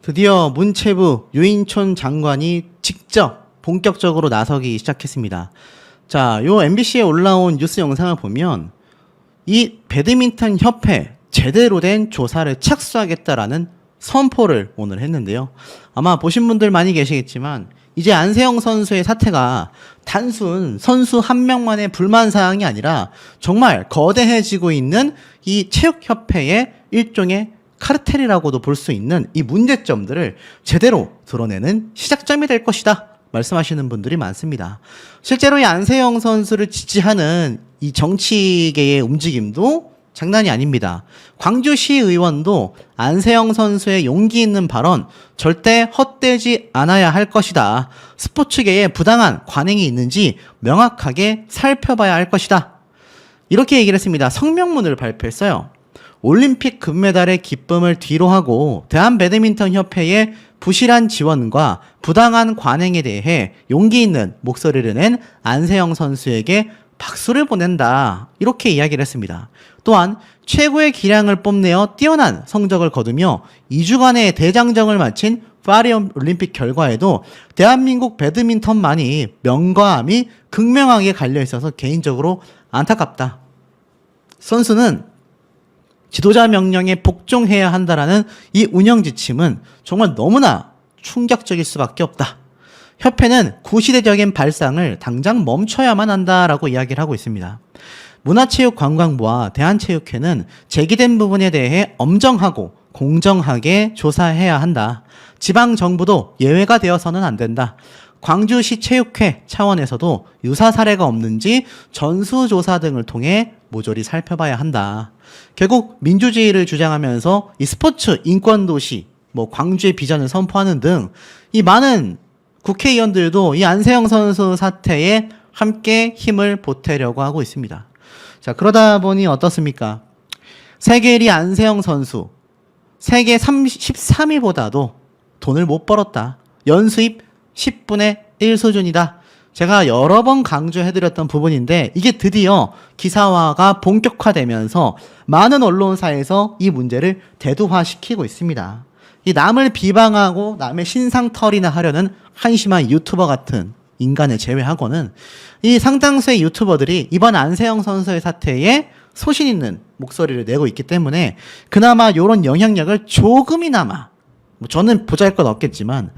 드디어 문체부 유인촌 장관이 직접 본격적으로 나서기 시작했습니다. 자, 요 MBC에 올라온 뉴스 영상을 보면 이 배드민턴 협회 제대로 된 조사를 착수하겠다라는 선포를 오늘 했는데요. 아마 보신 분들 많이 계시겠지만 이제 안세영 선수의 사태가 단순 선수 한 명만의 불만 사항이 아니라 정말 거대해지고 있는 이 체육협회의 일종의 카르텔이라고도 볼 수 있는 이 문제점들을 제대로 드러내는 시작점이 될 것이다 말씀하시는 분들이 많습니다. 실제로 이 안세영 선수를 지지하는 이 정치계의 움직임도 장난이 아닙니다. 광주시 의원도 안세영 선수의 용기 있는 발언 절대 헛되지 않아야 할 것이다. 스포츠계에 부당한 관행이 있는지 명확하게 살펴봐야 할 것이다. 이렇게 얘기를 했습니다. 성명문을 발표했어요. 올림픽 금메달의 기쁨을 뒤로하고 대한배드민턴협회의 부실한 지원과 부당한 관행에 대해 용기 있는 목소리를 낸 안세영 선수에게 박수를 보낸다. 이렇게 이야기를 했습니다. 또한 최고의 기량을 뽐내어 뛰어난 성적을 거두며 2주간의 대장정을 마친 파리올림픽 결과에도 대한민국 배드민턴만이 명과암이 극명하게 갈려있어서 개인적으로 안타깝다. 선수는 지도자 명령에 복종해야 한다라는 이 운영 지침은 정말 너무나 충격적일 수밖에 없다. 협회는 구시대적인 발상을 당장 멈춰야만 한다라고 이야기를 하고 있습니다. 문화체육관광부와 대한체육회는 제기된 부분에 대해 엄정하고 공정하게 조사해야 한다. 지방정부도 예외가 되어서는 안 된다. 광주시 체육회 차원에서도 유사 사례가 없는지 전수조사 등을 통해 모조리 살펴봐야 한다. 결국 민주주의를 주장하면서 이 스포츠 인권도시, 광주의 비전을 선포하는 등 이 많은 국회의원들도 이 안세영 선수 사태에 함께 힘을 보태려고 하고 있습니다. 자, 그러다 보니 어떻습니까? 세계 1위 안세영 선수, 세계 13위보다도 돈을 못 벌었다. 연수입 10분의 1 수준이다. 제가 여러 번 강조해드렸던 부분인데 이게 드디어 기사화가 본격화되면서 많은 언론사에서 이 문제를 대두화시키고 있습니다. 이 남을 비방하고 남의 신상털이나 하려는 한심한 유튜버 같은 인간을 제외하고는 이 상당수의 유튜버들이 이번 안세영 선수의 사태에 소신 있는 목소리를 내고 있기 때문에 그나마 이런 영향력을 조금이나마 저는 보잘것 없겠지만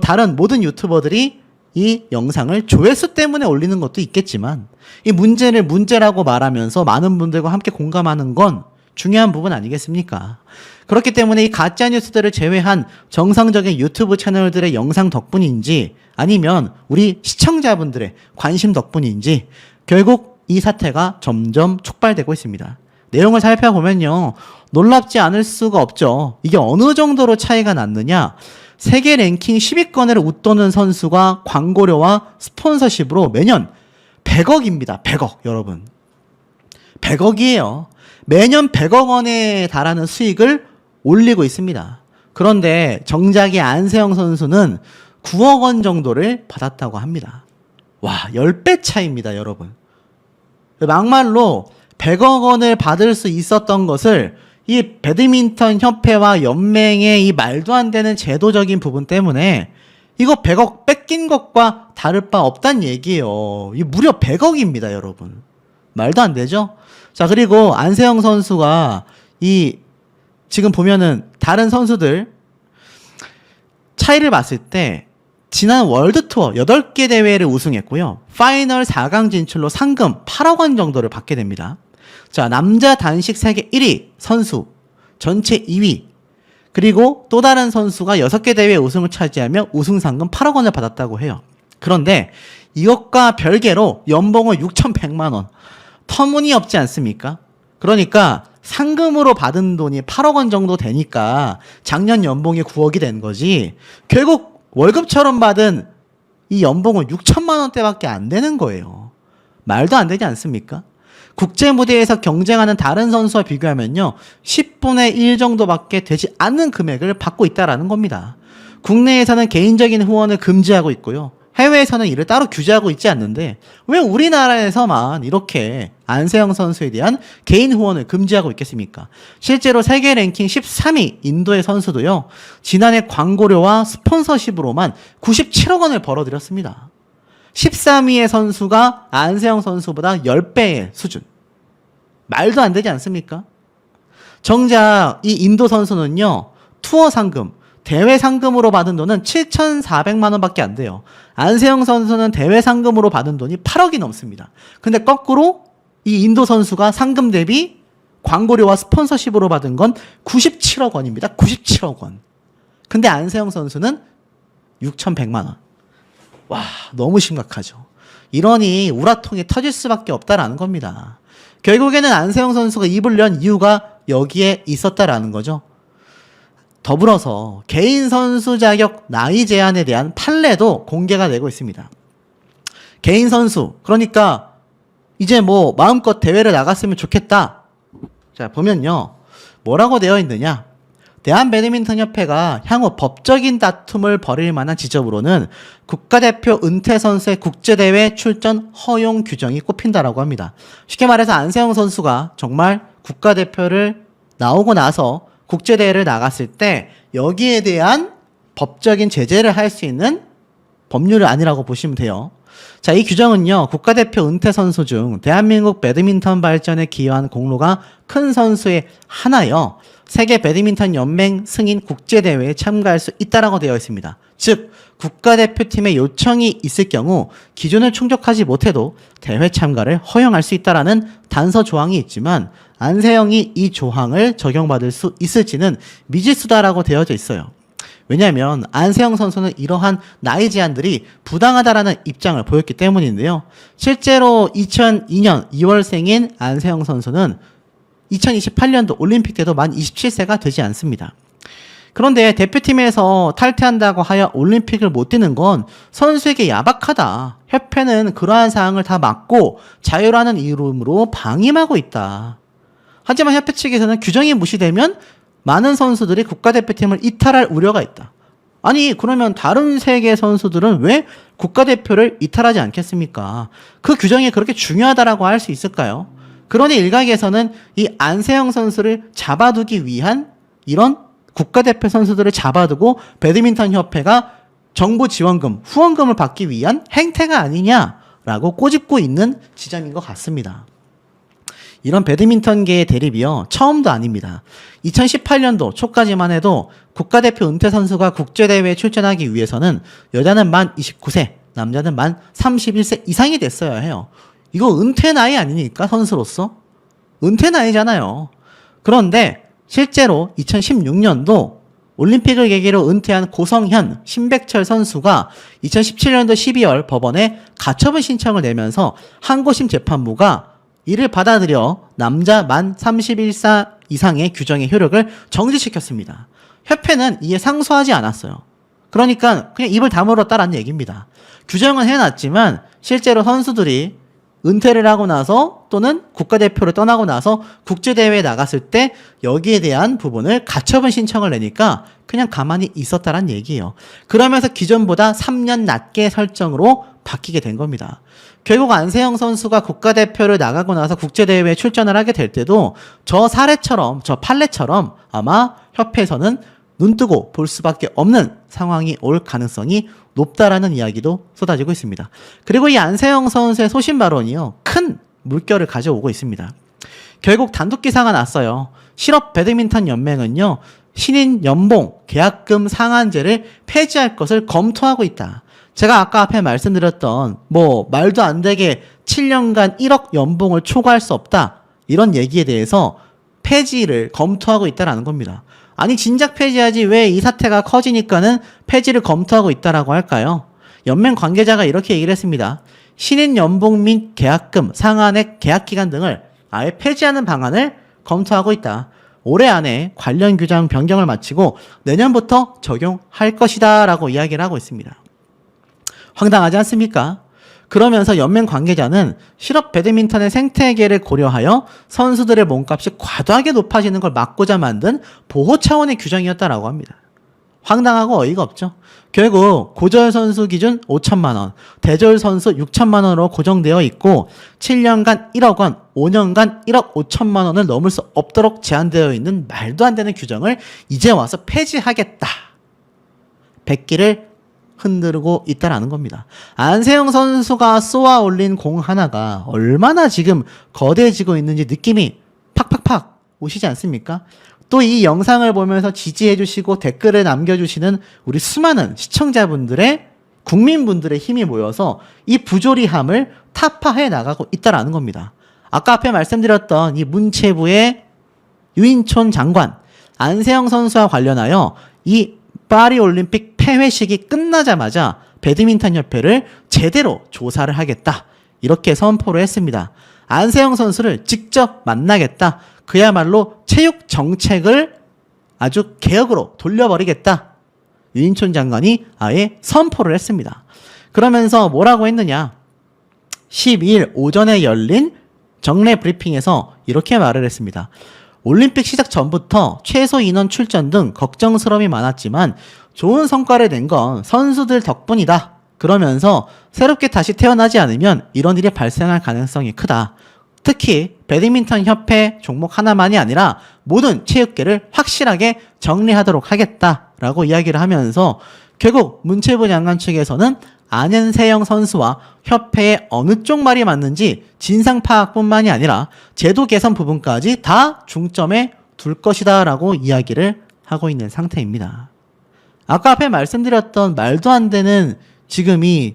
다른 모든 유튜버들이 이 영상을 조회수 때문에 올리는 것도 있겠지만 이 문제를 문제라고 말하면서 많은 분들과 함께 공감하는 건 중요한 부분 아니겠습니까? 그렇기 때문에 이 가짜뉴스들을 제외한 정상적인 유튜브 채널들의 영상 덕분인지 아니면 우리 시청자분들의 관심 덕분인지 결국 이 사태가 점점 촉발되고 있습니다. 내용을 살펴보면요. 놀랍지 않을 수가 없죠. 이게 어느 정도로 차이가 났느냐. 세계 랭킹 10위권을 웃도는 선수가 광고료와 스폰서십으로 매년 100억입니다. 100억 여러분. 100억이에요. 매년 100억 원에 달하는 수익을 올리고 있습니다. 그런데 정작이 안세영 선수는 9억 원 정도를 받았다고 합니다. 와, 10배 차이입니다, 여러분. 막말로 100억 원을 받을 수 있었던 것을 이 배드민턴 협회와 연맹의 이 말도 안 되는 제도적인 부분 때문에 이거 100억 뺏긴 것과 다를 바 없단 얘기예요. 이 무려 100억입니다, 여러분. 말도 안 되죠? 자, 그리고 안세영 선수가 지금 보면은 다른 선수들 차이를 봤을 때 지난 월드투어 8개 대회를 우승했고요. 파이널 4강 진출로 상금 8억 원 정도를 받게 됩니다. 자, 남자 단식 세계 1위 선수, 전체 2위, 그리고 또 다른 선수가 6개 대회 우승을 차지하며 우승 상금 8억 원을 받았다고 해요. 그런데 이것과 별개로 연봉은 6,100만 원. 터무니없지 않습니까? 그러니까 상금으로 받은 돈이 8억 원 정도 되니까 작년 연봉이 9억이 된 거지 결국 월급처럼 받은 이 연봉은 6천만 원대밖에 안 되는 거예요. 말도 안 되지 않습니까? 국제 무대에서 경쟁하는 다른 선수와 비교하면요 10분의 1 정도밖에 되지 않는 금액을 받고 있다라는 겁니다. 국내에서는 개인적인 후원을 금지하고 있고요. 해외에서는 이를 따로 규제하고 있지 않는데 왜 우리나라에서만 이렇게 안세영 선수에 대한 개인 후원을 금지하고 있겠습니까? 실제로 세계 랭킹 13위 인도의 선수도요. 지난해 광고료와 스폰서십으로만 97억 원을 벌어들였습니다. 13위의 선수가 안세영 선수보다 10배의 수준. 말도 안 되지 않습니까? 정작 이 인도 선수는요. 투어 상금, 대회 상금으로 받은 돈은 7,400만 원밖에 안 돼요. 안세영 선수는 대회 상금으로 받은 돈이 8억이 넘습니다. 근데 거꾸로 이 인도 선수가 상금 대비 광고료와 스폰서십으로 받은 건 97억 원입니다. 97억 원. 근데 안세영 선수는 6,100만 원. 와, 너무 심각하죠. 이러니 우라통이 터질 수밖에 없다라는 겁니다. 결국에는 안세영 선수가 입을 연 이유가 여기에 있었다라는 거죠. 더불어서 개인 선수 자격 나이 제한에 대한 판례도 공개가 되고 있습니다. 개인 선수, 그러니까 이제 뭐 마음껏 대회를 나갔으면 좋겠다. 자, 보면요. 뭐라고 되어 있느냐? 대한배드민턴협회가 향후 법적인 다툼을 벌일 만한 지점으로는 국가대표 은퇴 선수의 국제대회 출전 허용 규정이 꼽힌다라고 합니다. 쉽게 말해서 안세영 선수가 정말 국가대표를 나오고 나서 국제대회를 나갔을 때 여기에 대한 법적인 제재를 할 수 있는 법률이 아니라고 보시면 돼요. 자, 이 규정은요, 국가대표 은퇴 선수 중 대한민국 배드민턴 발전에 기여한 공로가 큰 선수의 하나여 세계 배드민턴 연맹 승인 국제대회에 참가할 수 있다라고 되어 있습니다. 즉, 국가대표팀의 요청이 있을 경우 기준을 충족하지 못해도 대회 참가를 허용할 수 있다라는 단서 조항이 있지만 안세영이 이 조항을 적용받을 수 있을지는 미지수다라고 되어져 있어요. 왜냐하면 안세영 선수는 이러한 나이 제한들이 부당하다라는 입장을 보였기 때문인데요. 실제로 2002년 2월생인 안세영 선수는 2028년도 올림픽 때도 만 27세가 되지 않습니다. 그런데 대표팀에서 탈퇴한다고 하여 올림픽을 못 뛰는 건 선수에게 야박하다. 협회는 그러한 사항을 다 막고 자유라는 이름으로 방임하고 있다. 하지만 협회 측에서는 규정이 무시되면 많은 선수들이 국가대표팀을 이탈할 우려가 있다. 아니, 그러면 다른 세계 선수들은 왜 국가대표를 이탈하지 않겠습니까? 그 규정이 그렇게 중요하다라고 할 수 있을까요? 그러니 일각에서는 이 안세영 선수를 잡아두기 위한 이런 국가대표 선수들을 잡아두고 배드민턴 협회가 정부 지원금, 후원금을 받기 위한 행태가 아니냐라고 꼬집고 있는 지점인 것 같습니다. 이런 배드민턴계의 대립이요, 처음도 아닙니다. 2018년도 초까지만 해도 국가대표 은퇴 선수가 국제대회에 출전하기 위해서는 여자는 만 29세, 남자는 만 31세 이상이 됐어야 해요. 이거 은퇴 나이 아니니까, 선수로서? 은퇴 나이잖아요. 그런데 실제로 2016년도 올림픽을 계기로 은퇴한 고성현, 신백철 선수가 2017년도 12월 법원에 가처분 신청을 내면서 항고심 재판부가 이를 받아들여 남자 만 31세 이상의 규정의 효력을 정지시켰습니다. 협회는 이에 상소하지 않았어요. 그러니까 그냥 입을 다물었다라는 얘기입니다. 규정은 해놨지만 실제로 선수들이 은퇴를 하고 나서 또는 국가대표를 떠나고 나서 국제대회에 나갔을 때 여기에 대한 부분을 가처분 신청을 내니까 그냥 가만히 있었다란 얘기예요. 그러면서 기존보다 3년 낮게 설정으로 바뀌게 된 겁니다. 결국 안세영 선수가 국가대표를 나가고 나서 국제대회에 출전을 하게 될 때도 저 사례처럼, 저 판례처럼 아마 협회에서는 눈뜨고 볼 수밖에 없는 상황이 올 가능성이 높다라는 이야기도 쏟아지고 있습니다. 그리고 이 안세영 선수의 소신 발언이요, 큰 물결을 가져오고 있습니다. 결국 단독 기사가 났어요. 실업 배드민턴 연맹은요, 신인 연봉 계약금 상한제를 폐지할 것을 검토하고 있다. 제가 아까 앞에 말씀드렸던 말도 안 되게 7년간 1억 연봉을 초과할 수 없다, 이런 얘기에 대해서 폐지를 검토하고 있다라는 겁니다. 아니, 진작 폐지하지 왜 이 사태가 커지니까는 폐지를 검토하고 있다라고 할까요? 연맹 관계자가 이렇게 얘기를 했습니다. 신인 연봉 및 계약금, 상한액, 계약기간 등을 아예 폐지하는 방안을 검토하고 있다. 올해 안에 관련 규정 변경을 마치고 내년부터 적용할 것이다 라고 이야기를 하고 있습니다. 황당하지 않습니까? 그러면서 연맹 관계자는 실업 배드민턴의 생태계를 고려하여 선수들의 몸값이 과도하게 높아지는 걸 막고자 만든 보호 차원의 규정이었다라고 합니다. 황당하고 어이가 없죠. 결국 고졸 선수 기준 5천만 원, 대졸 선수 6천만 원으로 고정되어 있고 7년간 1억 원, 5년간 1억 5천만 원을 넘을 수 없도록 제한되어 있는 말도 안 되는 규정을 이제 와서 폐지하겠다. 백기를 흔들고 있다라는 겁니다. 안세영 선수가 쏘아 올린 공 하나가 얼마나 지금 거대해지고 있는지 느낌이 팍팍팍 오시지 않습니까? 또 이 영상을 보면서 지지해 주시고 댓글을 남겨주시는 우리 수많은 시청자분들의 국민분들의 힘이 모여서 이 부조리함을 타파해 나가고 있다라는 겁니다. 아까 앞에 말씀드렸던 이 문체부의 유인촌 장관 안세영 선수와 관련하여 이 파리올림픽 폐회식이 끝나자마자 배드민턴 협회를 제대로 조사를 하겠다. 이렇게 선포를 했습니다. 안세영 선수를 직접 만나겠다. 그야말로 체육 정책을 아주 개혁으로 돌려버리겠다. 유인촌 장관이 아예 선포를 했습니다. 그러면서 뭐라고 했느냐. 12일 오전에 열린 정례 브리핑에서 이렇게 말을 했습니다. 올림픽 시작 전부터 최소 인원 출전 등 걱정스러움이 많았지만 좋은 성과를 낸 건 선수들 덕분이다. 그러면서 새롭게 다시 태어나지 않으면 이런 일이 발생할 가능성이 크다. 특히 배드민턴 협회 종목 하나만이 아니라 모든 체육계를 확실하게 정리하도록 하겠다라고 이야기를 하면서 결국 문체부 장관 측에서는 안현세영 선수와 협회의 어느 쪽 말이 맞는지 진상 파악뿐만이 아니라 제도 개선 부분까지 다 중점에 둘 것이다 라고 이야기를 하고 있는 상태입니다. 아까 앞에 말씀드렸던 말도 안 되는 지금 이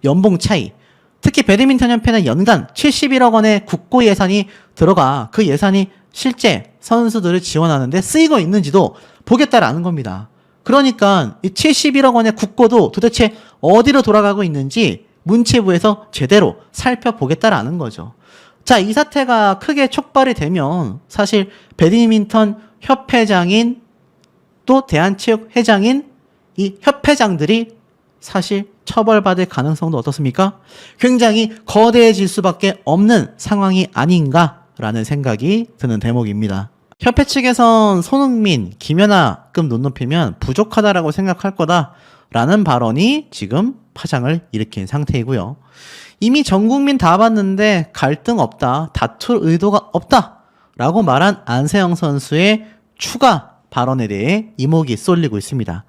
연봉 차이, 특히 배드민턴 협회는 연간 71억 원의 국고 예산이 들어가 그 예산이 실제 선수들을 지원하는데 쓰이고 있는지도 보겠다라는 겁니다. 그러니까 이 71억 원의 국고도 도대체 어디로 돌아가고 있는지 문체부에서 제대로 살펴보겠다라는 거죠. 자, 이 사태가 크게 촉발이 되면 사실 배드민턴 협회장인 또 대한체육회장인 이 협회장들이 사실 처벌받을 가능성도 어떻습니까? 굉장히 거대해질 수밖에 없는 상황이 아닌가라는 생각이 드는 대목입니다. 협회 측에선 손흥민, 김연아급 눈높이면 부족하다라고 생각할 거다라는 발언이 지금 파장을 일으킨 상태이고요. 이미 전 국민 다 봤는데 갈등 없다, 다툴 의도가 없다라고 말한 안세영 선수의 추가 발언에 대해 이목이 쏠리고 있습니다.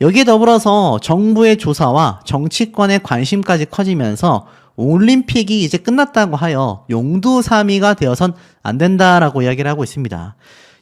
여기에 더불어서 정부의 조사와 정치권의 관심까지 커지면서 올림픽이 이제 끝났다고 하여 용두사미가 되어선 안 된다라고 이야기를 하고 있습니다.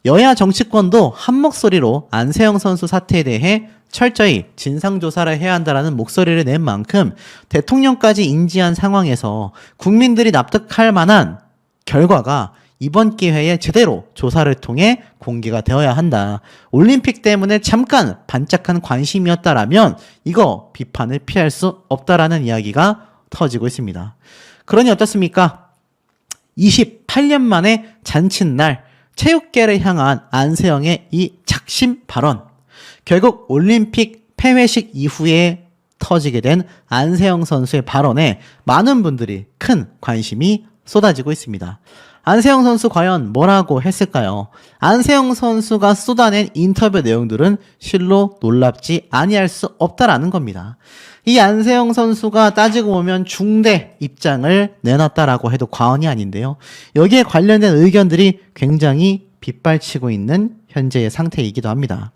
여야 정치권도 한 목소리로 안세영 선수 사태에 대해 철저히 진상조사를 해야 한다라는 목소리를 낸 만큼 대통령까지 인지한 상황에서 국민들이 납득할 만한 결과가 이번 기회에 제대로 조사를 통해 공개가 되어야 한다. 올림픽 때문에 잠깐 반짝한 관심이었다라면 이거 비판을 피할 수 없다라는 이야기가 터지고 있습니다. 그러니 어떻습니까? 28년 만에 잔칫날 체육계를 향한 안세영의 이 작심 발언. 결국 올림픽 폐회식 이후에 터지게 된 안세영 선수의 발언에 많은 분들이 큰 관심이 쏟아지고 있습니다. 안세영 선수 과연 뭐라고 했을까요? 안세영 선수가 쏟아낸 인터뷰 내용들은 실로 놀랍지 아니할 수 없다라는 겁니다. 이 안세영 선수가 따지고 보면 중대 입장을 내놨다라고 해도 과언이 아닌데요. 여기에 관련된 의견들이 굉장히 빗발치고 있는 현재의 상태이기도 합니다.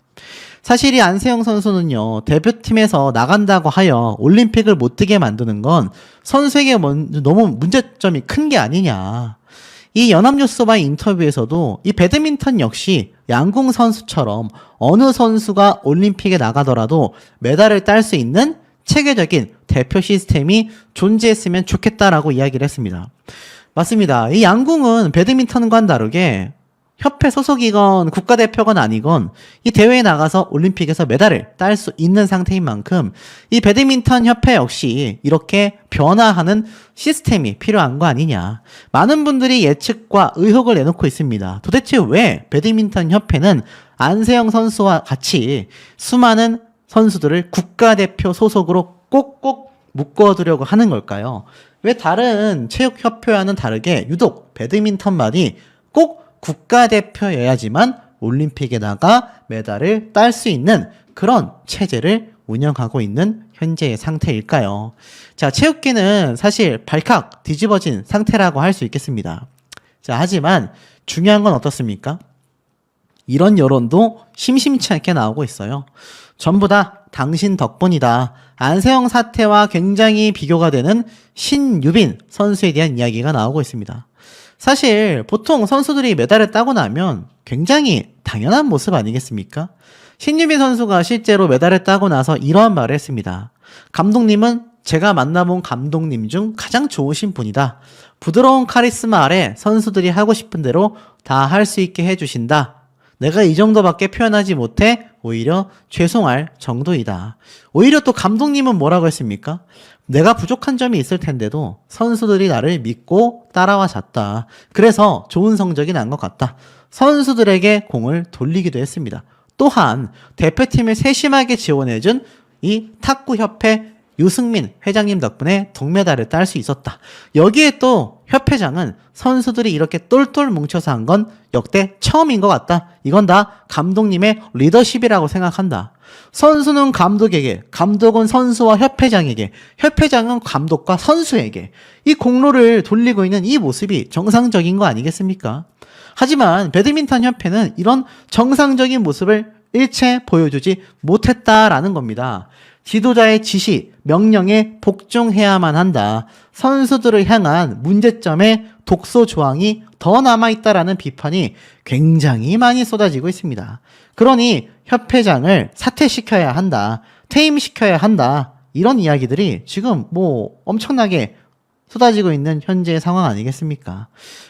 사실 이 안세영 선수는요, 대표팀에서 나간다고 하여 올림픽을 못 뛰게 만드는 건 선수에게 너무 문제점이 큰 게 아니냐. 이 연합뉴스와의 인터뷰에서도 이 배드민턴 역시 양궁 선수처럼 어느 선수가 올림픽에 나가더라도 메달을 딸 수 있는 체계적인 대표 시스템이 존재했으면 좋겠다라고 이야기를 했습니다. 맞습니다. 이 양궁은 배드민턴과는 다르게 협회 소속이건 국가대표건 아니건 이 대회에 나가서 올림픽에서 메달을 딸 수 있는 상태인 만큼 이 배드민턴 협회 역시 이렇게 변화하는 시스템이 필요한 거 아니냐. 많은 분들이 예측과 의혹을 내놓고 있습니다. 도대체 왜 배드민턴 협회는 안세영 선수와 같이 수많은 선수들을 국가대표 소속으로 꼭꼭 묶어두려고 하는 걸까요? 왜 다른 체육협회와는 다르게 유독 배드민턴만이 꼭 국가대표여야지만 올림픽에 나가 메달을 딸 수 있는 그런 체제를 운영하고 있는 현재의 상태일까요? 자, 체육계는 사실 발칵 뒤집어진 상태라고 할 수 있겠습니다. 자, 하지만 중요한 건 어떻습니까? 이런 여론도 심심치 않게 나오고 있어요. 전부 다 당신 덕분이다. 안세영 사태와 굉장히 비교가 되는 신유빈 선수에 대한 이야기가 나오고 있습니다. 사실 보통 선수들이 메달을 따고 나면 굉장히 당연한 모습 아니겠습니까? 신유빈 선수가 실제로 메달을 따고 나서 이러한 말을 했습니다. 감독님은 제가 만나본 감독님 중 가장 좋으신 분이다. 부드러운 카리스마 아래 선수들이 하고 싶은 대로 다 할 수 있게 해주신다. 내가 이 정도밖에 표현하지 못해 오히려 죄송할 정도이다. 오히려 또 감독님은 뭐라고 했습니까? 내가 부족한 점이 있을 텐데도 선수들이 나를 믿고 따라와 잤다. 그래서 좋은 성적이 난 것 같다. 선수들에게 공을 돌리기도 했습니다. 또한 대표팀을 세심하게 지원해준 이 탁구협회 유승민 회장님 덕분에 동메달을 딸 수 있었다. 여기에 또 협회장은 선수들이 이렇게 똘똘 뭉쳐서 한 건 역대 처음인 것 같다. 이건 다 감독님의 리더십이라고 생각한다. 선수는 감독에게, 감독은 선수와 협회장에게, 협회장은 감독과 선수에게 이 공로를 돌리고 있는 이 모습이 정상적인 거 아니겠습니까? 하지만 배드민턴 협회는 이런 정상적인 모습을 일체 보여주지 못했다라는 겁니다. 지도자의 지시, 명령에 복종해야만 한다. 선수들을 향한 문제점의 독소 조항이 더 남아있다라는 비판이 굉장히 많이 쏟아지고 있습니다. 그러니 협회장을 사퇴시켜야 한다. 퇴임시켜야 한다. 이런 이야기들이 지금 엄청나게 쏟아지고 있는 현재의 상황 아니겠습니까?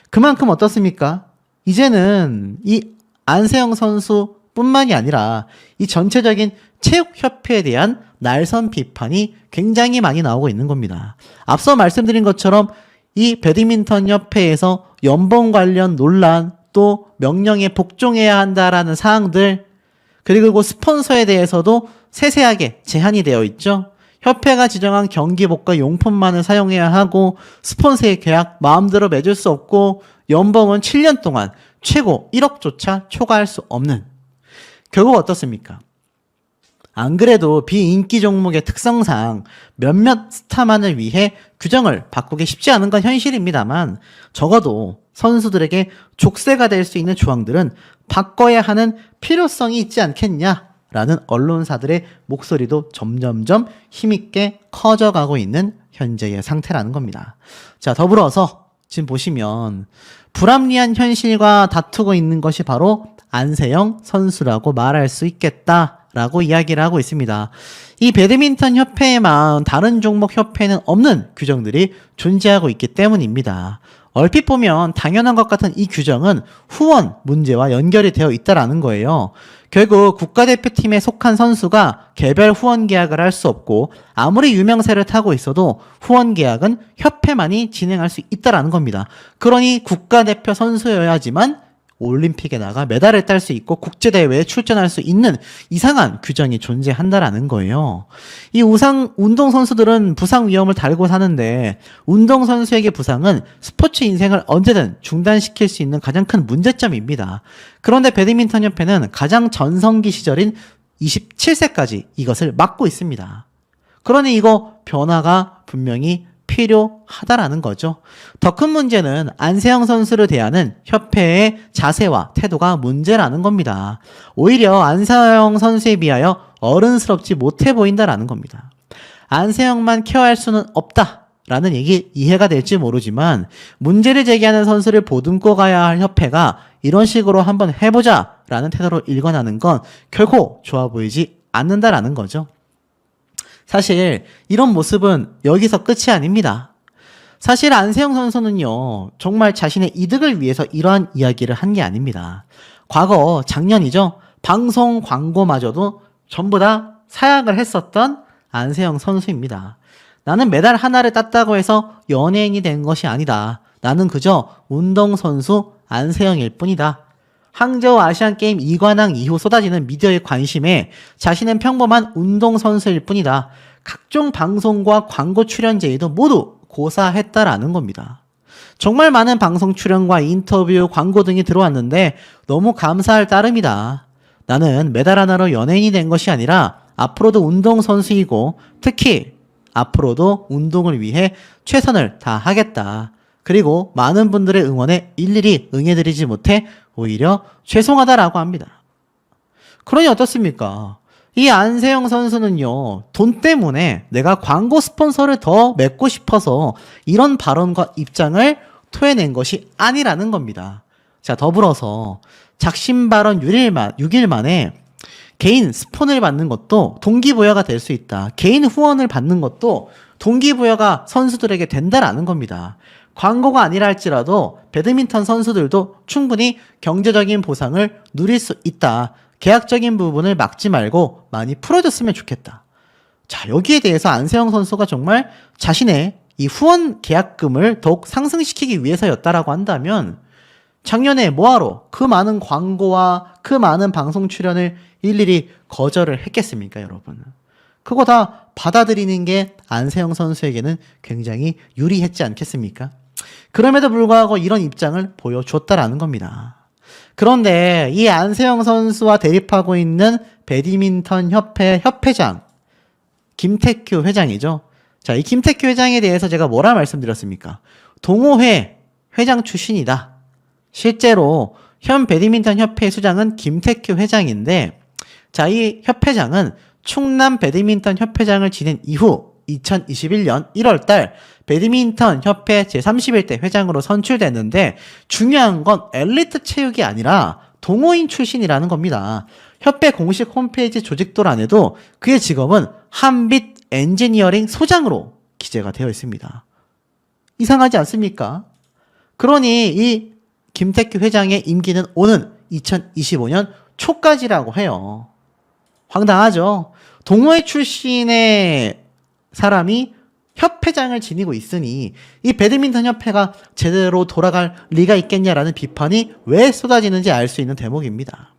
그만큼 어떻습니까? 이제는 이 안세영 선수뿐만이 아니라 이 전체적인 체육협회에 대한 날선 비판이 굉장히 많이 나오고 있는 겁니다. 앞서 말씀드린 것처럼 이 배드민턴 협회에서 연봉 관련 논란, 또 명령에 복종해야 한다라는 사항들, 그리고 스폰서에 대해서도 세세하게 제한이 되어 있죠. 협회가 지정한 경기복과 용품만을 사용해야 하고 스폰서의 계약 마음대로 맺을 수 없고 연봉은 7년 동안 최고 1억조차 초과할 수 없는. 결국 어떻습니까? 안 그래도 비인기 종목의 특성상 몇몇 스타만을 위해 규정을 바꾸기 쉽지 않은 건 현실입니다만 적어도 선수들에게 족쇄가 될 수 있는 조항들은 바꿔야 하는 필요성이 있지 않겠냐라는 언론사들의 목소리도 점점점 힘있게 커져가고 있는 현재의 상태라는 겁니다. 자, 더불어서 지금 보시면 불합리한 현실과 다투고 있는 것이 바로 안세영 선수라고 말할 수 있겠다라고 이야기를 하고 있습니다. 이 배드민턴 협회에만 다른 종목 협회에는 없는 규정들이 존재하고 있기 때문입니다. 얼핏 보면 당연한 것 같은 이 규정은 후원 문제와 연결이 되어 있다라는 거예요. 결국 국가대표팀에 속한 선수가 개별 후원 계약을 할 수 없고 아무리 유명세를 타고 있어도 후원 계약은 협회만이 진행할 수 있다라는 겁니다. 그러니 국가대표 선수여야지만 올림픽에 나가 메달을 딸 수 있고 국제대회에 출전할 수 있는 이상한 규정이 존재한다라는 거예요. 이 운동선수들은 부상 위험을 달고 사는데 운동선수에게 부상은 스포츠 인생을 언제든 중단시킬 수 있는 가장 큰 문제점입니다. 그런데 배드민턴 협회는 가장 전성기 시절인 27세까지 이것을 막고 있습니다. 그러니 이거 변화가 분명히 필요하다라는 거죠. 더 큰 문제는 안세영 선수를 대하는 협회의 자세와 태도가 문제라는 겁니다. 오히려 안세영 선수에 비하여 어른스럽지 못해 보인다라는 겁니다. 안세영만 케어할 수는 없다라는 얘기 이해가 될지 모르지만 문제를 제기하는 선수를 보듬고 가야 할 협회가 이런 식으로 한번 해보자라는 태도로 일관하는 건 결코 좋아 보이지 않는다라는 거죠. 사실 이런 모습은 여기서 끝이 아닙니다. 사실 안세영 선수는요, 정말 자신의 이득을 위해서 이러한 이야기를 한 게 아닙니다. 과거 작년이죠. 방송 광고마저도 전부 다 사약을 했었던 안세영 선수입니다. 나는 메달 하나를 땄다고 해서 연예인이 된 것이 아니다. 나는 그저 운동선수 안세영일 뿐이다. 항저우 아시안게임 2관왕 이후 쏟아지는 미디어의 관심에 자신은 평범한 운동선수일 뿐이다. 각종 방송과 광고 출연 제의도 모두 고사했다라는 겁니다. 정말 많은 방송 출연과 인터뷰, 광고 등이 들어왔는데 너무 감사할 따름이다. 나는 메달 하나로 연예인이 된 것이 아니라 앞으로도 운동선수이고 특히 앞으로도 운동을 위해 최선을 다하겠다. 그리고 많은 분들의 응원에 일일이 응해드리지 못해 오히려 죄송하다라고 합니다. 그러니 어떻습니까? 이 안세영 선수는요, 돈 때문에 내가 광고 스폰서를 더 맺고 싶어서 이런 발언과 입장을 토해낸 것이 아니라는 겁니다. 자, 더불어서 작심 발언 6일 만에 개인 스폰을 받는 것도 동기부여가 될 수 있다. 개인 후원을 받는 것도 동기부여가 선수들에게 된다라는 겁니다. 광고가 아니라 할지라도 배드민턴 선수들도 충분히 경제적인 보상을 누릴 수 있다. 계약적인 부분을 막지 말고 많이 풀어줬으면 좋겠다. 자, 여기에 대해서 안세영 선수가 정말 자신의 이 후원 계약금을 더욱 상승시키기 위해서였다라고 한다면 작년에 뭐하러 그 많은 광고와 그 많은 방송 출연을 일일이 거절을 했겠습니까, 여러분? 그거 다 받아들이는 게 안세영 선수에게는 굉장히 유리했지 않겠습니까? 그럼에도 불구하고 이런 입장을 보여줬다라는 겁니다. 그런데 이 안세영 선수와 대립하고 있는 배드민턴 협회 협회장 김태큐 회장이죠. 자, 이 김태큐 회장에 대해서 제가 뭐라 말씀드렸습니까? 동호회 회장 출신이다. 실제로 현 배드민턴 협회 수장은 김태큐 회장인데, 자, 이 협회장은 충남 배드민턴 협회장을 지낸 이후 2021년 1월달 배드민턴 협회 제31대 회장으로 선출됐는데, 중요한 건 엘리트 체육이 아니라 동호인 출신이라는 겁니다. 협회 공식 홈페이지 조직도란에도 그의 직업은 한빛 엔지니어링 소장으로 기재가 되어 있습니다. 이상하지 않습니까? 그러니 이 김태규 회장의 임기는 오는 2025년 초까지라고 해요. 황당하죠? 동호회 출신의 사람이 협회장을 지니고 있으니 이 배드민턴 협회가 제대로 돌아갈 리가 있겠냐라는 비판이 왜 쏟아지는지 알 수 있는 대목입니다.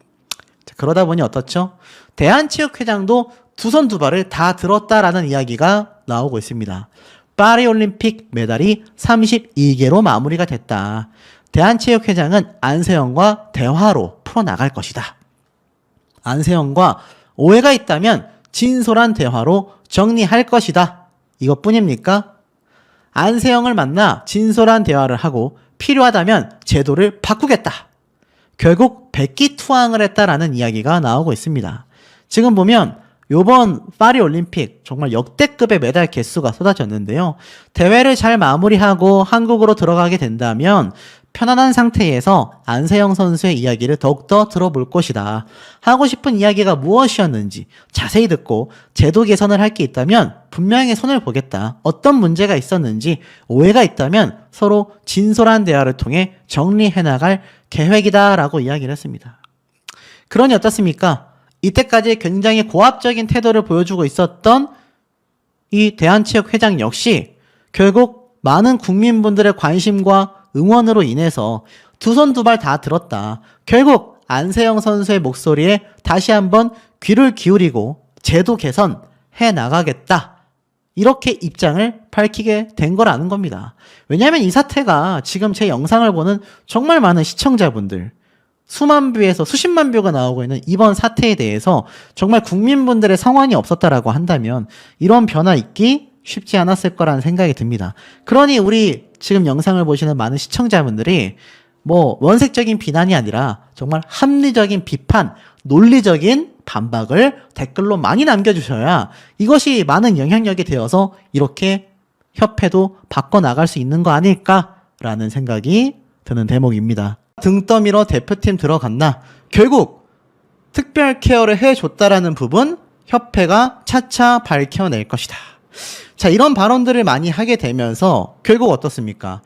자, 그러다 보니 어떻죠? 대한체육회장도 두 손 두 발을 다 들었다라는 이야기가 나오고 있습니다. 파리올림픽 메달이 32개로 마무리가 됐다. 대한체육회장은 안세영과 대화로 풀어나갈 것이다. 안세영과 오해가 있다면 진솔한 대화로 정리할 것이다. 이것뿐입니까? 안세영을 만나 진솔한 대화를 하고 필요하다면 제도를 바꾸겠다. 결국 백기투항을 했다라는 이야기가 나오고 있습니다. 지금 보면 이번 파리올림픽 정말 역대급의 메달 개수가 쏟아졌는데요. 대회를 잘 마무리하고 한국으로 들어가게 된다면 편안한 상태에서 안세영 선수의 이야기를 더욱더 들어볼 것이다. 하고 싶은 이야기가 무엇이었는지 자세히 듣고 제도 개선을 할 게 있다면 분명히 손을 보겠다. 어떤 문제가 있었는지 오해가 있다면 서로 진솔한 대화를 통해 정리해 나갈 계획이다 라고 이야기를 했습니다. 그러니 어떻습니까? 이때까지 굉장히 고압적인 태도를 보여주고 있었던 이 대한체육회장 역시 결국 많은 국민분들의 관심과 응원으로 인해서 두 손 두 발 다 들었다. 결국 안세영 선수의 목소리에 다시 한번 귀를 기울이고 제도 개선해 나가겠다. 이렇게 입장을 밝히게 된 거라는 겁니다. 왜냐하면 이 사태가 지금 제 영상을 보는 정말 많은 시청자분들, 수만 뷰에서 수십만 뷰가 나오고 있는 이번 사태에 대해서 정말 국민분들의 성원이 없었다라고 한다면 이런 변화 있기 쉽지 않았을 거라는 생각이 듭니다. 그러니 우리 지금 영상을 보시는 많은 시청자분들이 뭐 원색적인 비난이 아니라 정말 합리적인 비판, 논리적인 반박을 댓글로 많이 남겨주셔야 이것이 많은 영향력이 되어서 이렇게 협회도 바꿔나갈 수 있는 거 아닐까라는 생각이 드는 대목입니다. 등 떠밀어 대표팀 들어갔나? 결국 특별 케어를 해줬다라는 부분 협회가 차차 밝혀낼 것이다. 자, 이런 발언들을 많이 하게 되면서 결국 어떻습니까?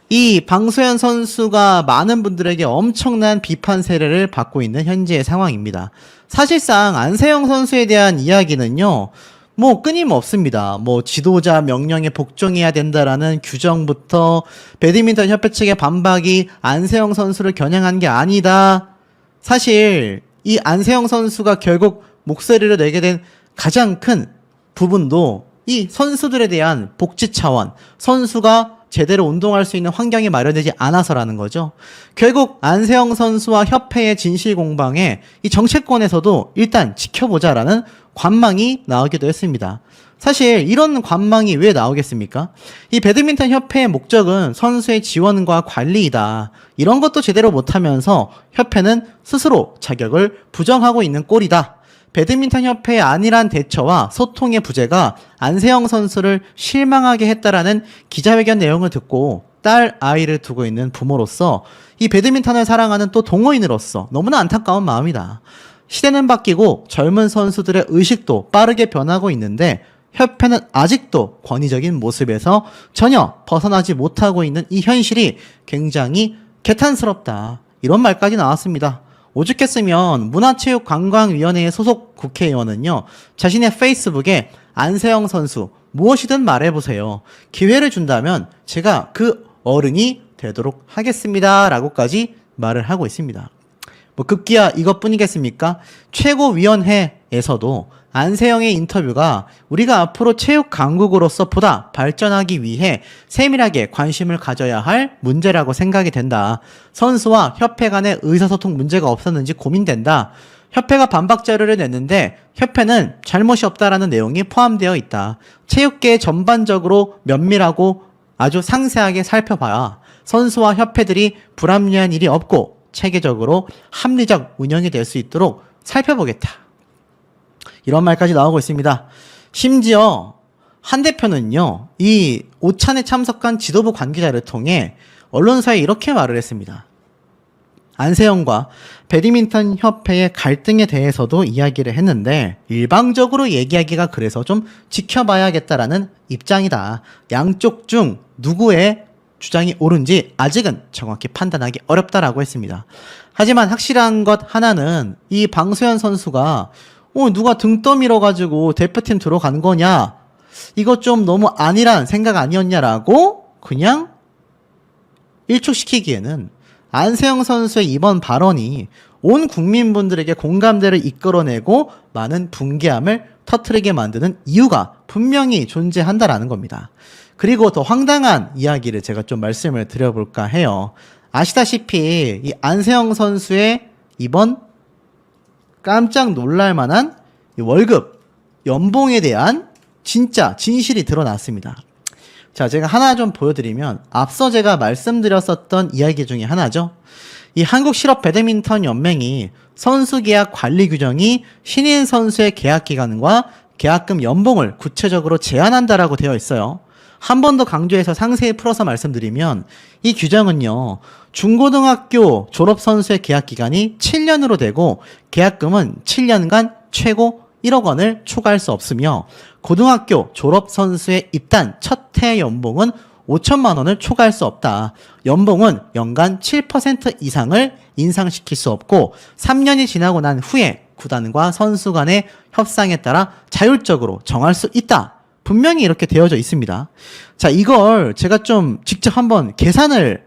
이 방수현 선수가 많은 분들에게 엄청난 비판 세례를 받고 있는 현재의 상황입니다. 사실상 안세영 선수에 대한 이야기는요, 뭐 끊임없습니다. 뭐 지도자 명령에 복종해야 된다라는 규정부터 배드민턴 협회 측의 반박이 안세영 선수를 겨냥한 게 아니다. 사실 이 안세영 선수가 결국 목소리를 내게 된 가장 큰 부분도 이 선수들에 대한 복지 차원, 선수가 제대로 운동할 수 있는 환경이 마련되지 않아서라는 거죠. 결국 안세영 선수와 협회의 진실 공방에 이 정치권에서도 일단 지켜보자라는 관망이 나오기도 했습니다. 사실 이런 관망이 왜 나오겠습니까? 이 배드민턴 협회의 목적은 선수의 지원과 관리이다. 이런 것도 제대로 못하면서 협회는 스스로 자격을 부정하고 있는 꼴이다. 배드민턴 협회의 안일한 대처와 소통의 부재가 안세영 선수를 실망하게 했다라는 기자회견 내용을 듣고 딸 아이를 두고 있는 부모로서 이 배드민턴을 사랑하는 또 동호인으로서 너무나 안타까운 마음이다. 시대는 바뀌고 젊은 선수들의 의식도 빠르게 변하고 있는데 협회는 아직도 권위적인 모습에서 전혀 벗어나지 못하고 있는 이 현실이 굉장히 개탄스럽다. 이런 말까지 나왔습니다. 오죽했으면 문화체육관광위원회의 소속 국회의원은요, 자신의 페이스북에 안세영 선수 무엇이든 말해보세요. 기회를 준다면 제가 그 어른이 되도록 하겠습니다. 라고까지 말을 하고 있습니다. 뭐 급기야 이것뿐이겠습니까? 최고위원회에서도 안세영의 인터뷰가 우리가 앞으로 체육 강국으로서 보다 발전하기 위해 세밀하게 관심을 가져야 할 문제라고 생각이 된다. 선수와 협회 간의 의사소통 문제가 없었는지 고민된다. 협회가 반박 자료를 냈는데 협회는 잘못이 없다라는 내용이 포함되어 있다. 체육계 전반적으로 면밀하고 아주 상세하게 살펴봐야 선수와 협회들이 불합리한 일이 없고 체계적으로 합리적 운영이 될 수 있도록 살펴보겠다. 이런 말까지 나오고 있습니다. 심지어 한 대표는요, 이 오찬에 참석한 지도부 관계자를 통해 언론사에 이렇게 말을 했습니다. 안세영과 배드민턴 협회의 갈등에 대해서도 이야기를 했는데 일방적으로 얘기하기가 그래서 좀 지켜봐야겠다라는 입장이다. 양쪽 중 누구의 주장이 옳은지 아직은 정확히 판단하기 어렵다라고 했습니다. 하지만 확실한 것 하나는 이 방소연 선수가 누가 등 떠밀어 가지고 대표팀 들어간 거냐, 이거 좀 너무 안일한 생각 아니었냐라고 그냥 일축시키기에는 안세영 선수의 이번 발언이 온 국민분들에게 공감대를 이끌어내고 많은 분개함을 터뜨리게 만드는 이유가 분명히 존재한다라는 겁니다. 그리고 더 황당한 이야기를 제가 좀 말씀을 드려볼까 해요. 아시다시피 이 안세영 선수의 이번 깜짝 놀랄만한 월급, 연봉에 대한 진짜 진실이 드러났습니다. 자, 제가 하나 좀 보여드리면 앞서 제가 말씀드렸었던 이야기 중에 하나죠. 이 한국실업배드민턴연맹이 선수계약 관리 규정이 신인 선수의 계약 기간과 계약금 연봉을 구체적으로 제한한다라고 되어 있어요. 한 번 더 강조해서 상세히 풀어서 말씀드리면 이 규정은요, 중고등학교 졸업 선수의 계약 기간이 7년으로 되고 계약금은 7년간 최고 1억 원을 초과할 수 없으며 고등학교 졸업 선수의 입단 첫 해 연봉은 5천만 원을 초과할 수 없다. 연봉은 연간 7% 이상을 인상시킬 수 없고 3년이 지나고 난 후에 구단과 선수 간의 협상에 따라 자율적으로 정할 수 있다. 분명히 이렇게 되어져 있습니다. 자, 이걸 제가 좀 직접 한번 계산을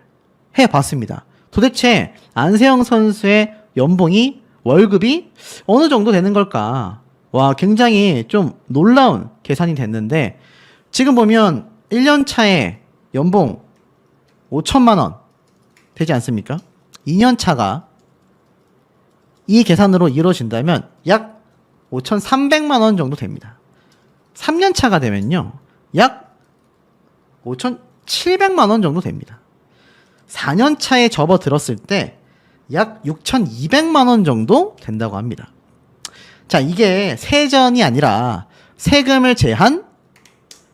해봤습니다. 도대체 안세영 선수의 연봉이, 월급이 어느 정도 되는 걸까? 와, 굉장히 좀 놀라운 계산이 됐는데, 지금 보면 1년 차에 연봉 5천만 원 되지 않습니까? 2년 차가 이 계산으로 이루어진다면 약 5,300만 원 정도 됩니다. 3년 차가 되면요, 약 5,700만 원 정도 됩니다. 4년 차에 접어들었을 때 약 6,200만 원 정도 된다고 합니다. 자, 이게 세전이 아니라 세금을 제한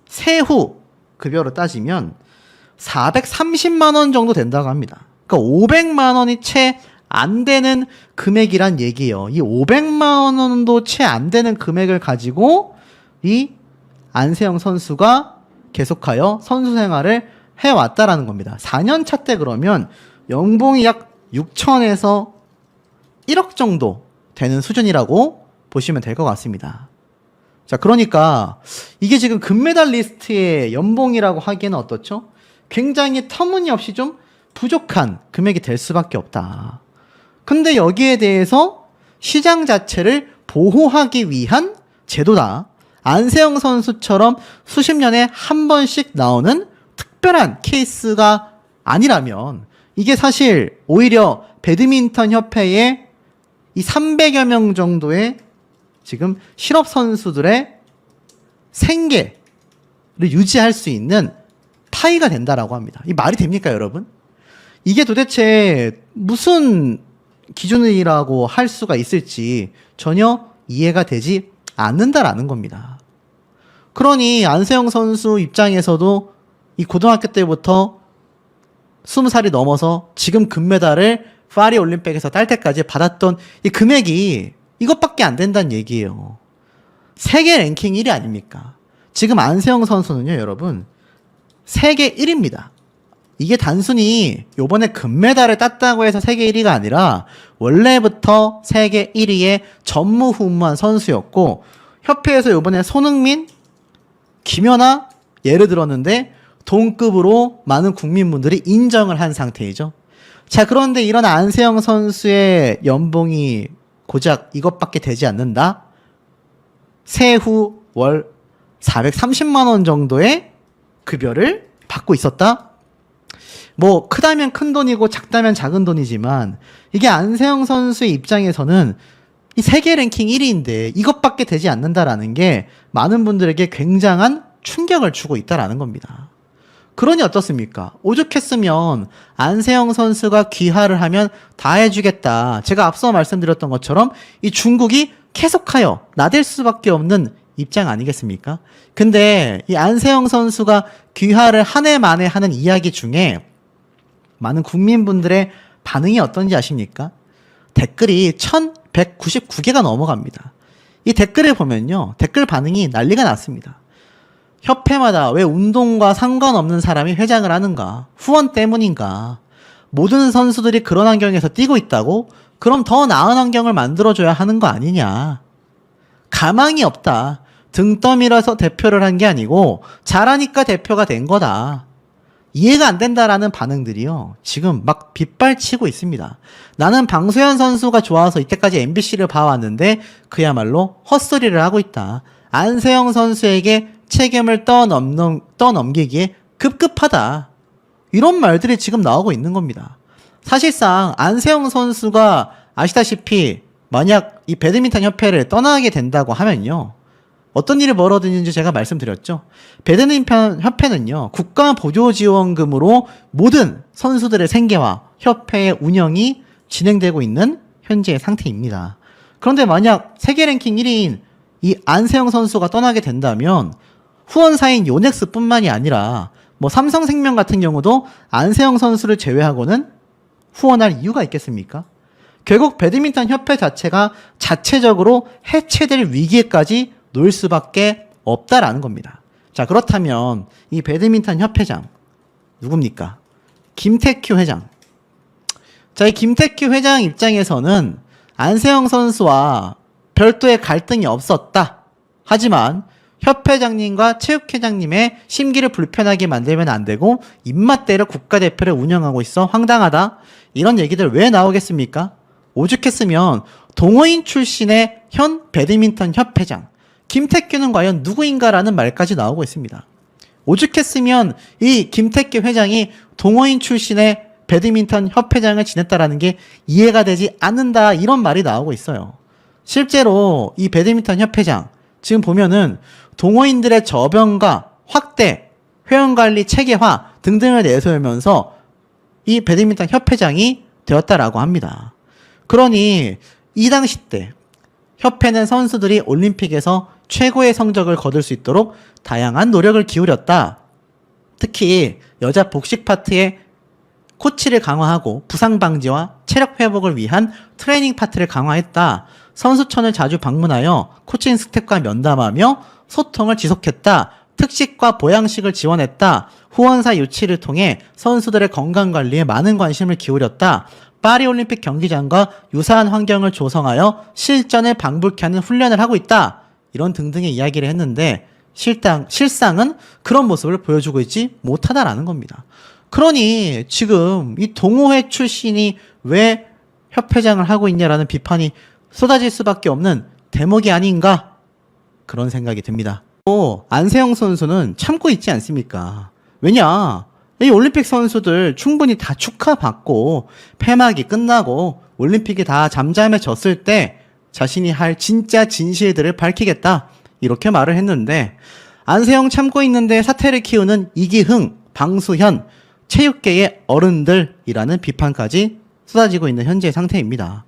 세후 급여로 따지면 430만 원 정도 된다고 합니다. 그러니까 500만 원이 채 안 되는 금액이란 얘기예요. 이 500만 원도 채 안 되는 금액을 가지고 이 안세영 선수가 계속하여 선수 생활을 해왔다라는 겁니다. 4년 차 때 그러면 연봉이 약 6천에서 1억 정도 되는 수준이라고 보시면 될 것 같습니다. 자, 그러니까 이게 지금 금메달리스트의 연봉이라고 하기에는 어떻죠? 굉장히 터무니없이 좀 부족한 금액이 될 수밖에 없다. 근데 여기에 대해서 시장 자체를 보호하기 위한 제도다. 안세영 선수처럼 수십 년에 한 번씩 나오는 특별한 케이스가 아니라면 이게 사실 오히려 배드민턴 협회의 이 300여 명 정도의 지금 실업 선수들의 생계를 유지할 수 있는 타이가 된다라고 합니다. 이 말이 됩니까, 여러분? 이게 도대체 무슨 기준이라고 할 수가 있을지 전혀 이해가 되지 않는다라는 겁니다. 그러니 안세영 선수 입장에서도 이 고등학교 때부터 20살이 넘어서 지금 금메달을 파리 올림픽에서 딸 때까지 받았던 이 금액이 이것밖에 안 된다는 얘기예요. 세계 랭킹 1위 아닙니까? 지금 안세영 선수는요, 여러분, 세계 1위입니다. 이게 단순히 요번에 금메달을 땄다고 해서 세계 1위가 아니라 원래부터 세계 1위의 전무후무한 선수였고, 협회에서 요번에 손흥민, 김연아 예를 들었는데 동급으로 많은 국민분들이 인정을 한 상태이죠. 자, 그런데 이런 안세영 선수의 연봉이 고작 이것밖에 되지 않는다? 세후 월 430만 원 정도의 급여를 받고 있었다? 뭐 크다면 큰 돈이고 작다면 작은 돈이지만 이게 안세영 선수의 입장에서는 이 세계 랭킹 1위인데 이것밖에 되지 않는다라는 게 많은 분들에게 굉장한 충격을 주고 있다라는 겁니다. 그러니 어떻습니까? 오죽했으면 안세영 선수가 귀화를 하면 다 해주겠다. 제가 앞서 말씀드렸던 것처럼 이 중국이 계속하여 나댈 수밖에 없는 입장 아니겠습니까? 근데 이 안세영 선수가 귀화를 한 해 만에 하는 이야기 중에 많은 국민분들의 반응이 어떤지 아십니까? 댓글이 1199개가 넘어갑니다. 이 댓글을 보면요, 댓글 반응이 난리가 났습니다. 협회마다 왜 운동과 상관없는 사람이 회장을 하는가? 후원 때문인가? 모든 선수들이 그런 환경에서 뛰고 있다고? 그럼 더 나은 환경을 만들어줘야 하는 거 아니냐? 가망이 없다. 등 떠밀어서 대표를 한 게 아니고 잘하니까 대표가 된 거다. 이해가 안 된다라는 반응들이요, 지금 막 빗발치고 있습니다. 나는 방수현 선수가 좋아서 이때까지 MBC를 봐왔는데 그야말로 헛소리를 하고 있다. 안세영 선수에게 책임을 떠넘기기에 급급하다. 이런 말들이 지금 나오고 있는 겁니다. 사실상 안세영 선수가 아시다시피 만약 이 배드민턴 협회를 떠나게 된다고 하면요, 어떤 일이 벌어지는지 제가 말씀드렸죠. 배드민턴 협회는요, 국가 보조지원금으로 모든 선수들의 생계와 협회의 운영이 진행되고 있는 현재의 상태입니다. 그런데 만약 세계 랭킹 1위인 이 안세영 선수가 떠나게 된다면 후원사인 요넥스뿐만이 아니라 뭐 삼성생명 같은 경우도 안세영 선수를 제외하고는 후원할 이유가 있겠습니까? 결국 배드민턴 협회 자체가 자체적으로 해체될 위기에까지 놓일 수밖에 없다라는 겁니다. 자, 그렇다면 이 배드민턴 협회장 누굽니까? 김태큐 회장. 자, 이 김태큐 회장 입장에서는 안세영 선수와 별도의 갈등이 없었다. 하지만 협회장님과 체육회장님의 심기를 불편하게 만들면 안 되고 입맛대로 국가대표를 운영하고 있어 황당하다. 이런 얘기들 왜 나오겠습니까? 오죽했으면 동호인 출신의 현 배드민턴 협회장 김태규는 과연 누구인가라는 말까지 나오고 있습니다. 오죽했으면 이 김태규 회장이 동호인 출신의 배드민턴 협회장을 지냈다라는 게 이해가 되지 않는다, 이런 말이 나오고 있어요. 실제로 이 배드민턴 협회장 지금 보면은 동호인들의 저변과 확대, 회원관리 체계화 등등을 내세우면서 이 배드민턴 협회장이 되었다라고 합니다. 그러니 이 당시 때 협회는 선수들이 올림픽에서 최고의 성적을 거둘 수 있도록 다양한 노력을 기울였다. 특히 여자 복식 파트의 코치를 강화하고 부상 방지와 체력 회복을 위한 트레이닝 파트를 강화했다. 선수촌을 자주 방문하여 코칭 스태프과 면담하며 소통을 지속했다. 특식과 보양식을 지원했다. 후원사 유치를 통해 선수들의 건강관리에 많은 관심을 기울였다. 파리올림픽 경기장과 유사한 환경을 조성하여 실전을 방불케 하는 훈련을 하고 있다. 이런 등등의 이야기를 했는데 실상은 그런 모습을 보여주고 있지 못하다라는 겁니다. 그러니 지금 이 동호회 출신이 왜 협회장을 하고 있냐라는 비판이 쏟아질 수밖에 없는 대목이 아닌가, 그런 생각이 듭니다. 또 안세영 선수는 참고 있지 않습니까? 왜냐, 이 올림픽 선수들 충분히 다 축하받고 폐막이 끝나고 올림픽이 다 잠잠해졌을 때 자신이 할 진짜 진실들을 밝히겠다 이렇게 말을 했는데 안세영 참고 있는데 사태를 키우는 이기흥, 방수현, 체육계의 어른들이라는 비판까지 쏟아지고 있는 현재 상태입니다.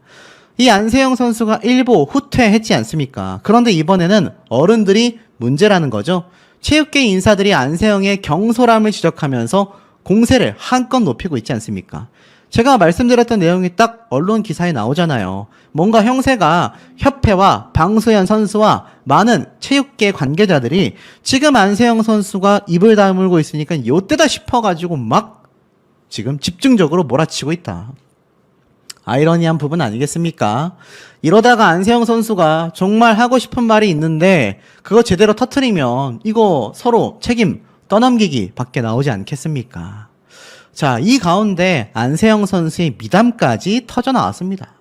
이 안세영 선수가 일보 후퇴했지 않습니까? 그런데 이번에는 어른들이 문제라는 거죠. 체육계 인사들이 안세영의 경솔함을 지적하면서 공세를 한껏 높이고 있지 않습니까? 제가 말씀드렸던 내용이 딱 언론 기사에 나오잖아요. 뭔가 형세가 협회와 방수현 선수와 많은 체육계 관계자들이 지금 안세영 선수가 입을 다물고 있으니까 요때다 싶어가지고 막 지금 집중적으로 몰아치고 있다. 아이러니한 부분 아니겠습니까? 이러다가 안세영 선수가 정말 하고 싶은 말이 있는데 그거 제대로 터트리면 이거 서로 책임 떠넘기기 밖에 나오지 않겠습니까? 자, 이 가운데 안세영 선수의 미담까지 터져 나왔습니다.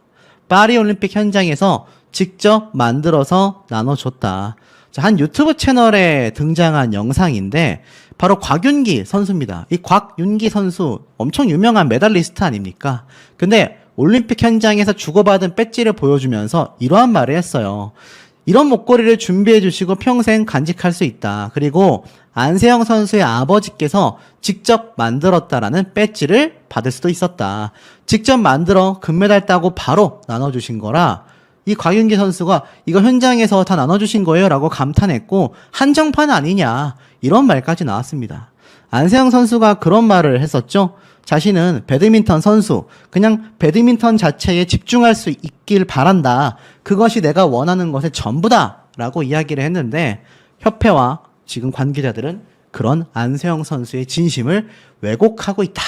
파리올림픽 현장에서 직접 만들어서 나눠줬다. 자, 한 유튜브 채널에 등장한 영상인데 바로 곽윤기 선수입니다. 이 곽윤기 선수 엄청 유명한 메달리스트 아닙니까? 근데 올림픽 현장에서 주고받은 배지를 보여주면서 이러한 말을 했어요. 이런 목걸이를 준비해 주시고 평생 간직할 수 있다. 그리고 안세영 선수의 아버지께서 직접 만들었다라는 배지를 받을 수도 있었다. 직접 만들어 금메달 따고 바로 나눠주신 거라 이 곽윤기 선수가 이거 현장에서 다 나눠주신 거예요 라고 감탄했고 한정판 아니냐 이런 말까지 나왔습니다. 안세영 선수가 그런 말을 했었죠. 자신은 배드민턴 선수, 그냥 배드민턴 자체에 집중할 수 있길 바란다. 그것이 내가 원하는 것의 전부다. 라고 이야기를 했는데 협회와 지금 관계자들은 그런 안세영 선수의 진심을 왜곡하고 있다.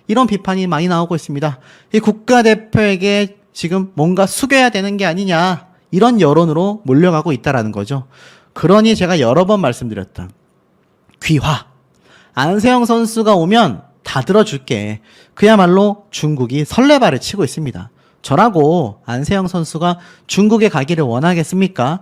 이런 비판이 많이 나오고 있습니다. 이 국가대표에게 지금 뭔가 숙여야 되는 게 아니냐. 이런 여론으로 몰려가고 있다라는 거죠. 그러니 제가 여러 번 말씀드렸던 귀화. 안세영 선수가 오면 다 들어줄게. 그야말로 중국이 설레발을 치고 있습니다. 저라고 안세영 선수가 중국에 가기를 원하겠습니까?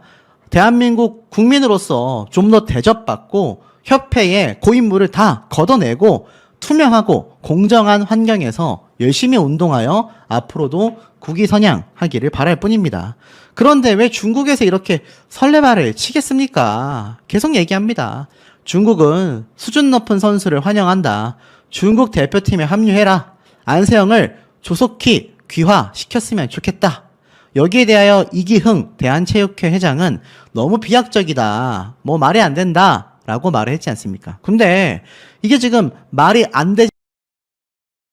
대한민국 국민으로서 좀 더 대접받고 협회의 고인물을 다 걷어내고 투명하고 공정한 환경에서 열심히 운동하여 앞으로도 국위선양하기를 바랄 뿐입니다. 그런데 왜 중국에서 이렇게 설레발을 치겠습니까? 계속 얘기합니다. 중국은 수준 높은 선수를 환영한다. 중국 대표팀에 합류해라. 안세영을 조속히 귀화시켰으면 좋겠다. 여기에 대하여 이기흥 대한체육회 회장은 너무 비약적이다. 뭐 말이 안 된다. 라고 말을 했지 않습니까? 근데 이게 지금 말이 안 되지